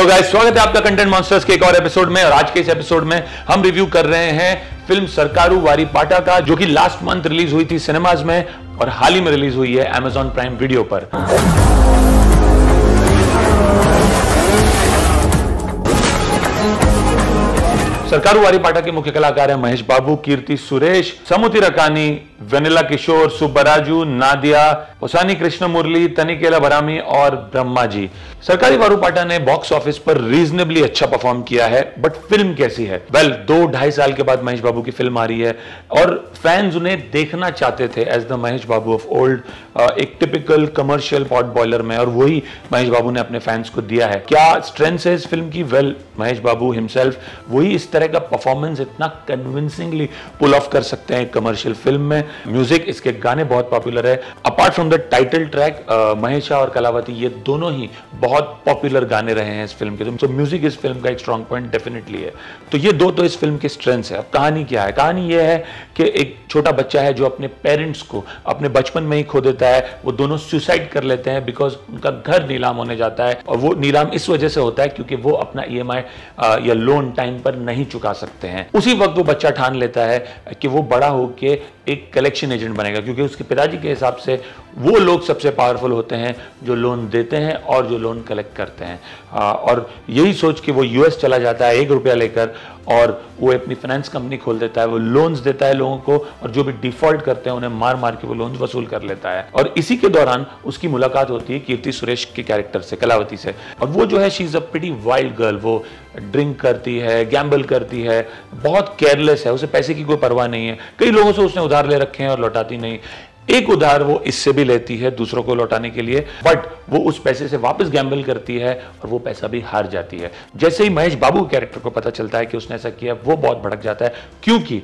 Guys, स्वागत है आपका कंटेंट मॉन्स्टर्स के एक और एपिसोड में। और आज के इस एपिसोड में हम रिव्यू कर रहे हैं फिल्म सरकारू वारीपाटा का, जो कि लास्ट मंथ रिलीज हुई थी सिनेमाज में और हाल ही में रिलीज हुई है Amazon प्राइम वीडियो पर। सरकारू वारीपाटा के मुख्य कलाकार हैं महेश बाबू, कीर्ति सुरेश, समुति रकानी, वेनिला किशोर, सुब्बराजू, नादिया, ओसानी कृष्ण मुरली, तनिकेला भरामी और ब्रह्मा जी। सरकारी वारीपाटा ने बॉक्स ऑफिस पर रीजनेबली अच्छा परफॉर्म किया है, बट फिल्म कैसी है? वेल, 2-2.5 साल के बाद महेश बाबू की फिल्म आ रही है और फैंस उन्हें देखना चाहते थे as the Mahesh Babu of old, एक टिपिकल कमर्शियल पॉट बॉयलर में, और वही महेश बाबू ने अपने फैंस को दिया है। क्या स्ट्रेंथ है इस फिल्म की? वेल, महेश बाबू हिमसेल्फ वही इस तरह का परफॉर्मेंस इतना कन्विंसिंगली पुल ऑफ कर सकते हैं कमर्शियल फिल्म में। म्यूजिक, इसके गाने बहुत पॉपुलर है। Apart from the title track, Mahesha और कलावती ये दोनों ही बहुत पॉपुलर गाने रहे हैं इस फिल्म के। तो म्यूजिक इस फिल्म का एक स्ट्रॉन्ग पॉइंट डेफिनेटली है। तो ये दो तो इस फिल्म के स्ट्रेंथ्स है। अब कहानी क्या है? कहानी ये है कि एक छोटा बच्चा है जो अपने पेरेंट्स को अपने बचपन में ही खो देता है। वो दोनों सुसाइड कर लेते हैं बिकॉज उनका घर नीलाम होने जाता है, और वो नीलाम इस वजह से होता है क्योंकि वो अपना EMI या लोन टाइम पर नहीं चुका सकते हैं। उसी वक्त वो बच्चा ठान लेता है कि वो बड़ा होके एक कलेक्शन एजेंट बनेगा, क्योंकि उसके पिताजी के हिसाब से वो लोग सबसे पावरफुल होते हैं जो लोन देते हैं और जो लोन कलेक्ट करते हैं। और यही सोच के वो US चला जाता है 1 रुपया लेकर, और वो अपनी फाइनेंस कंपनी खोल देता है। वो लोन्स देता है लोगों को, और जो भी डिफॉल्ट करते हैं उन्हें मार मार के वो लोन्स वसूल कर लेता है। और इसी के दौरान उसकी मुलाकात होती है कीर्ति सुरेश के कैरेक्टर से, कलावती से। और वो जो है, she is a pretty wild girl. वो ड्रिंक करती है, गैम्बल करती है, बहुत केयरलेस है, उसे पैसे की कोई परवाह नहीं है। कई लोगों से उसने उधार ले रखे हैं और लौटाती नहीं। एक उधार वो इससे भी लेती है दूसरों को लौटाने के लिए, बट वो उस पैसे से वापस गैम्बल करती है और वो पैसा भी हार जाती है। जैसे ही महेश बाबू के कैरेक्टर को पता चलता है कि उसने ऐसा किया, वो बहुत भड़क जाता है, क्योंकि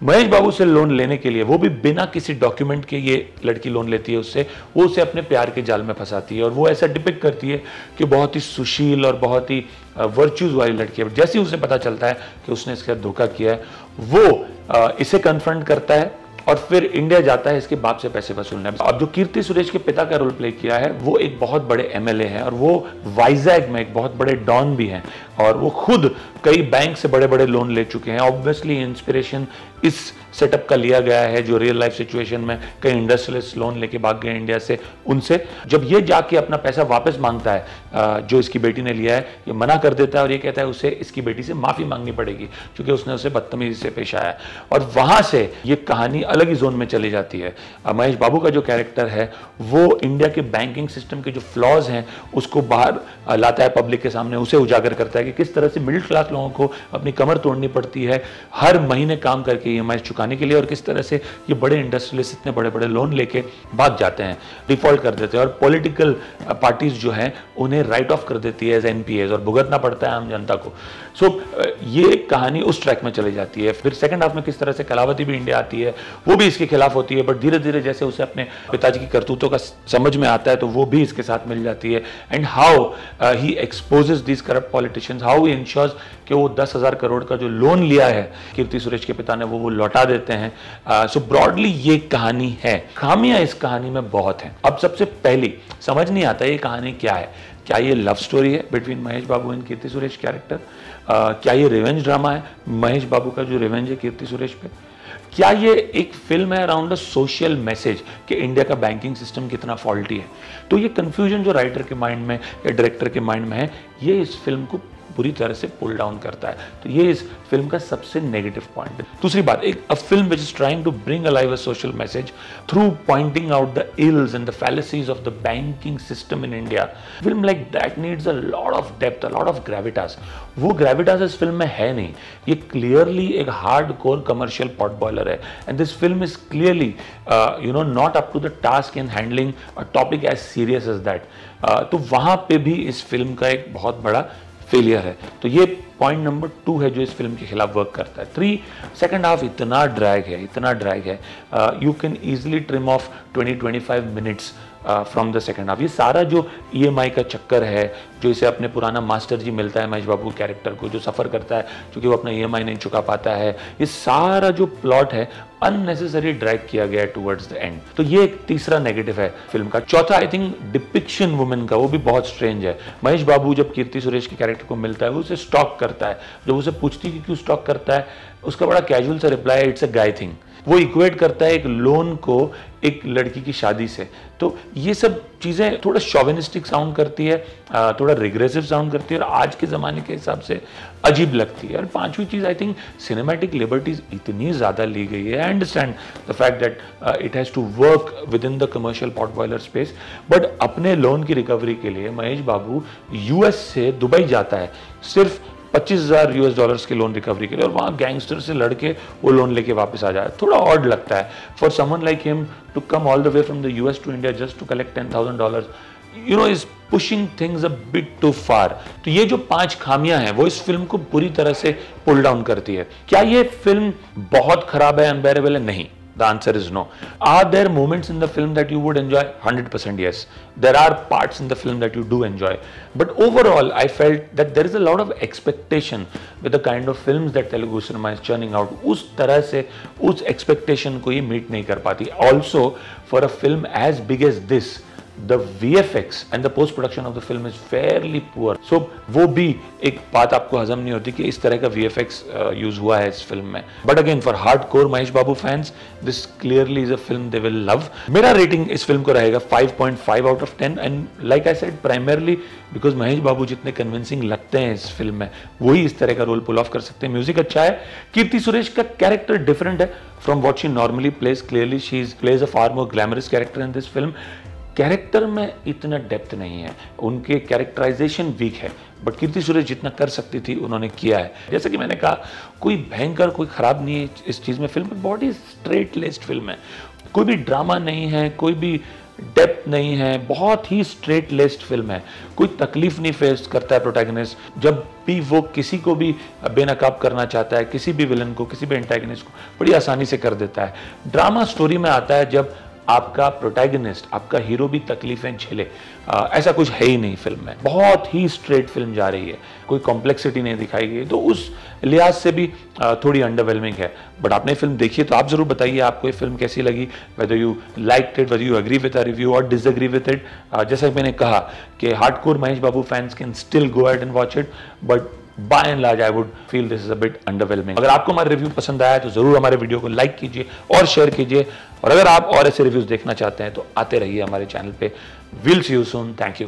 महेश बाबू से लोन लेने के लिए, वो भी बिना किसी डॉक्यूमेंट के, ये लड़की लोन लेती है उससे। वो उसे अपने प्यार के जाल में फंसाती है और वो ऐसा डिपिक्ट करती है कि बहुत ही सुशील और बहुत ही वर्च्यूज वाली लड़की है। जैसे ही उसे पता चलता है कि उसने इसके साथ धोखा किया है, वो इसे कन्फ्रंट करता है और फिर इंडिया जाता है इसके बाप से पैसे वसूलने। अब जो कीर्ति सुरेश के पिता का रोल प्ले किया है, वो एक बहुत बड़े MLA हैं, और वो वाइजैग में एक बहुत बड़े डॉन भी हैं, और वो खुद कई बैंक से बड़े बड़े लोन ले चुके हैं। ऑब्वियसली इंस्पिरेशन इस सेटअप का लिया गया है, जो रियल लाइफ सिचुएशन में कई इंडस्ट्रियलिस्ट लोन लेके भाग गए इंडिया से, उनसे। जब ये जाके अपना पैसा वापस मांगता है, जो इसकी बेटी ने लिया है, ये मना कर देता है और ये कहता है उसे इसकी बेटी से माफी मांगनी पड़ेगी क्योंकि उसने उसे बदतमीजी से पेश आया। और वहां से ये कहानी अलग ही जोन में चली जाती है। महेश बाबू का जो कैरेक्टर है, वो इंडिया के बैंकिंग सिस्टम के जो फ्लॉज हैं उसको बाहर लाता है पब्लिक के सामने, उसे उजागर करता है कि किस तरह से मिडिल क्लास लोगों को अपनी कमर तोड़नी पड़ती है हर महीने काम करके EMI चुकाने के लिए, और किस तरह से ये बड़े इंडस्ट्रियलिस्ट इतने बड़े बड़े लोन लेके भाग जाते हैं, डिफॉल्ट कर देते हैं, और पॉलिटिकल पार्टीज जो हैं उन्हें राइट ऑफ कर देती है एज NPAs, और भुगतना पड़ता है आम जनता को। सो ये कहानी उस ट्रैक में चली जाती है। फिर सेकंड हाफ में किस तरह से कलावती भी इंडिया आती है, वो भी इसके खिलाफ होती है, बट धीरे धीरे जैसे उसे अपने पिताजी की करतूतों का समझ में आता है तो वो भी इसके साथ मिल जाती है। And how he exposes these corrupt politicians, how he ensures कि वो 10,000 करोड़ का जो लोन लिया है कीर्ति सुरेश के पिता ने, वो लौटा देते हैं। सो ब्रॉडली ये कहानी है। खामियां इस कहानी में बहुत हैं। अब सबसे पहली समझ नहीं आता ये कहानी क्या है। क्या ये लव स्टोरी है between Mahesh Babu and Keerthy Suresh character? क्या ये रिवेंज ड्रामा है, महेश बाबू का जो रिवेंज है कीर्ति सुरेश पे? क्या ये एक फिल्म है अराउंड अ सोशल मैसेज कि इंडिया का बैंकिंग सिस्टम कितना फॉल्टी है? तो ये कंफ्यूजन जो राइटर के माइंड में या डायरेक्टर के माइंड में है, ये इस फिल्म को पूरी तरह से पुल डाउन करता है। तो ये इस फिल्म का सबसे नेगेटिव पॉइंट है। दूसरी बात, एक a film which is trying to bring alive a social message through pointing out the ills and the fallacies of the banking system in India, film like that needs a lot of depth, a lot of gravitas. वो gravitas इस film में है नहीं। ये clearly एक hard core commercial pot boiler है, and this film is clearly not up to the task in handling a topic as serious as that. तो वहां पे भी इस फिल्म का एक बहुत बड़ा फेलियर है। तो ये पॉइंट नंबर 2 है जो इस फिल्म के खिलाफ वर्क करता है। 3, सेकंड हाफ इतना ड्रैग है, इतना ड्रैग है। You can easily trim of 20-25 minutes from the second half. ये सारा जो EMI का चक्कर है, जो इसे अपने पुराना मास्टर जी मिलता है महेश बाबू कैरेक्टर को, जो सफ़र करता है क्योंकि वो अपना EMI नहीं चुका पाता है, ये सारा जो प्लॉट है अननेसेसरी ड्रैग किया गया है टुवर्ड्स द एंड। तो ये एक तीसरा नेगेटिव है फिल्म का। चौथा, आई थिंक डिपिक्शन वुमेन का, वो भी बहुत स्ट्रेंज है। महेश बाबू जब कीर्ति सुरेश के कैरेक्टर को मिलता है, वो उसे स्टॉक करता है। जब उसे पूछती है कि क्यों स्टॉक करता है, उसका बड़ा कैजुअल सा रिप्लाई है, इट्स अ गाय थिंग। वो इक्वेट करता है एक लोन को एक लड़की की शादी से। तो ये सब चीज़ें थोड़ा शॉविनिस्टिक साउंड करती है, थोड़ा रिग्रेसिव साउंड करती है और आज के ज़माने के हिसाब से अजीब लगती है। और पांचवी चीज़, आई थिंक सिनेमैटिक लिबर्टीज इतनी ज़्यादा ली गई है। I understand the fact that it has to work within the commercial pot boiler space, but अपने लोन की रिकवरी के लिए महेश बाबू US से दुबई जाता है सिर्फ $25,000 के लोन रिकवरी के लिए, और वहाँ गैंगस्टर से लड़के वो लोन लेके वापस आ जाए। थोड़ा ऑड लगता है for someone like him to come all the way from the US to India just to collect $10,000, you know, is pushing things a bit too far. तो ये जो 5 खामियां हैं वो इस फिल्म को बुरी तरह से पुल डाउन करती है। क्या ये फिल्म बहुत खराब है, अनबेरेबल है? नहीं। The answer is no. Are there moments in the film that you would enjoy? 100% yes. There are parts in the film that you do enjoy. But overall, I felt that there is a lot of expectation with the kind of films that Telugu cinema is churning out. उस तरह से उस expectation को ये meet नहीं कर पाती. Also, for a film as big as this, the VFX and the post production of the film is fairly poor. So वो भी एक बात आपको हजम नहीं होती कि इस तरह का VFX यूज हुआ है इस फिल्म में। But again, for hardcore Mahesh Babu fans, this clearly is a film they will love. मेरा रेटिंग इस फिल्म को रहेगा 5.5 out of 10, and like I said, primarily because Mahesh बाबू जितने कन्विंसिंग लगते हैं इस फिल्म में, वही इस तरह का रोल पुल ऑफ कर सकते हैं। म्यूजिक अच्छा है। कीर्ति सुरेश का कैरेक्टर डिफरेंट है from what she normally plays. Clearly she plays a far more glamorous character in this film. Character में इतना डेप्थ नहीं है, उनके कैरेक्टराइजेशन वीक है, बट कीर्ति सुरेश जितना कर सकती थी उन्होंने किया है। जैसे कि मैंने कहा, कोई भयंकर, कोई खराब नहीं है इस चीज़ में। फिल्म बहुत ही स्ट्रेट लेस्ड फिल्म है, कोई भी ड्रामा नहीं है, कोई भी डेप्थ नहीं है, बहुत ही स्ट्रेट लेस्ड फिल्म है। कोई तकलीफ नहीं फेस करता है प्रोटैगनिस्ट जब भी वो किसी को भी बेनकाब करना चाहता है, किसी भी विलन को, किसी भी एंटागनिस्ट को बड़ी आसानी से कर देता है। ड्रामा स्टोरी में आता है जब आपका प्रोटैगनिस्ट, आपका हीरो भी तकलीफें झेले। ऐसा कुछ है ही नहीं फिल्म में। बहुत ही स्ट्रेट फिल्म जा रही है, कोई कॉम्प्लेक्सिटी नहीं दिखाई गई, तो उस लिहाज से भी थोड़ी अंडरवेलमिंग है। बट आपने फिल्म देखी है तो आप जरूर बताइए आपको ये फिल्म कैसी लगी, whether you liked it, whether you agree with a review और डिसएग्री विद इट। जैसा कि मैंने कहा कि hardcore Mahesh Babu fans can still go ahead and watch it, but by and large I would feel this is a bit underwhelming. अगर आपको हमारा review पसंद आया तो जरूर हमारे वीडियो को लाइक कीजिए और शेयर कीजिए, और अगर आप और ऐसे रिव्यूज देखना चाहते हैं तो आते रहिए हमारे चैनल पे। Will see you soon. Thank you.